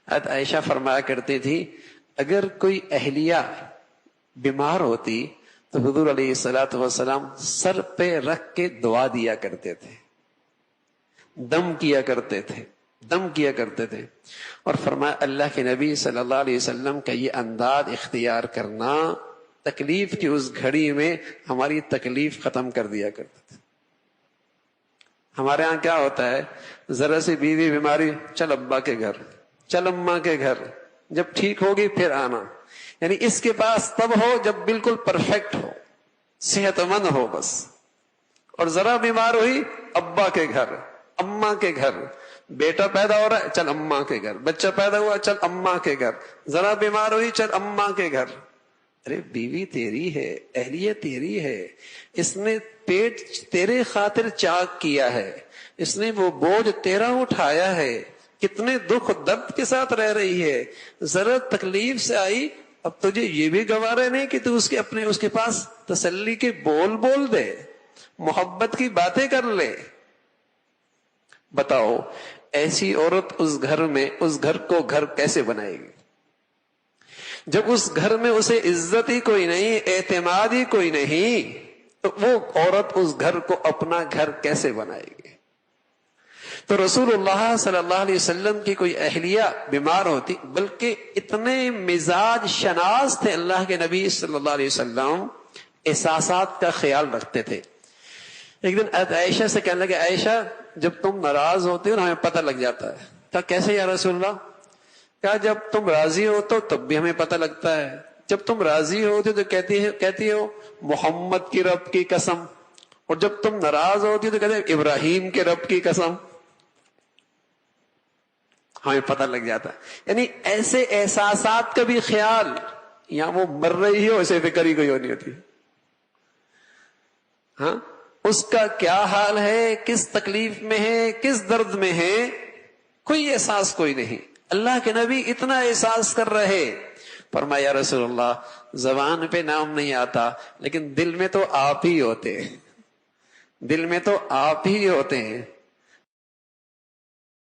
حضرت عائشہ فرمایا کرتی تھی اگر کوئی اہلیہ بیمار ہوتی تو حضور علیہ الصلوۃ والسلام سر پہ رکھ کے دعا دیا کرتے تھے، دم کیا کرتے تھے اور فرمایا اللہ کے نبی صلی اللہ علیہ وسلم کا یہ انداز اختیار کرنا تکلیف کی اس گھڑی میں ہماری تکلیف ختم کر دیا کرتے تھے۔ ہمارے ہاں کیا ہوتا ہے، ذرا سی بیوی بیماری، چل ابا کے گھر، چل اماں کے گھر، جب ٹھیک ہوگی پھر آنا، یعنی اس کے پاس تب ہو جب بالکل پرفیکٹ ہو، صحت مند ہو بس، اور ذرا بیمار ہوئی ابا کے گھر، اماں کے گھر، بیٹا پیدا ہو رہا ہے چل اماں کے گھر، بچہ پیدا ہوا چل اماں کے گھر، ذرا بیمار ہوئی چل اماں کے گھر۔ ارے بیوی تیری ہے، اہلیہ تیری ہے، اس نے پیٹ تیرے خاطر چاک کیا ہے، اس نے وہ بوجھ تیرا اٹھایا ہے، کتنے دکھ درد کے ساتھ رہ رہی ہے، ذرا تکلیف سے آئی، اب تجھے یہ بھی گوارا نہیں کہ تو اس کے پاس تسلی کے بول دے، محبت کی باتیں کر لے۔ بتاؤ ایسی عورت اس گھر کو گھر کیسے بنائے گی؟ جب اس گھر میں اسے عزت ہی کوئی نہیں، اعتماد ہی کوئی نہیں، تو وہ عورت اس گھر کو اپنا گھر کیسے بنائے گی؟ تو رسول اللہ صلی اللہ علیہ وسلم کی کوئی اہلیہ بیمار ہوتی، بلکہ اتنے مزاج شناس تھے اللہ کے نبی صلی اللہ علیہ وسلم، احساسات کا خیال رکھتے تھے۔ ایک دن عائشہ سے کہنے لگے عائشہ جب تم ناراض ہوتے ہو ہمیں پتہ لگ جاتا ہے۔ کہا کیسے یا رسول اللہ؟ کہا جب تم راضی ہوتے ہو تب بھی ہمیں پتہ لگتا ہے، جب تم راضی ہوتے تو کہتی ہو محمد کی رب کی قسم، اور جب تم ناراض ہوتی تو کہتے ہو ابراہیم کے رب کی قسم، ہمیں پتہ لگ جاتا ہے۔ یعنی ایسے احساسات کا بھی خیال، یا وہ مر رہی ہے اسے فکر ہی کوئی ہونی ہوتی، ہاں اس کا کیا حال ہے، کس تکلیف میں ہے، کس درد میں ہے، کوئی احساس کوئی نہیں۔ اللہ کے نبی اتنا احساس کر رہے، فرمایا رسول اللہ زبان پہ نام نہیں آتا لیکن دل میں تو آپ ہی ہوتے ہیں، دل میں تو آپ ہی ہوتے ہیں۔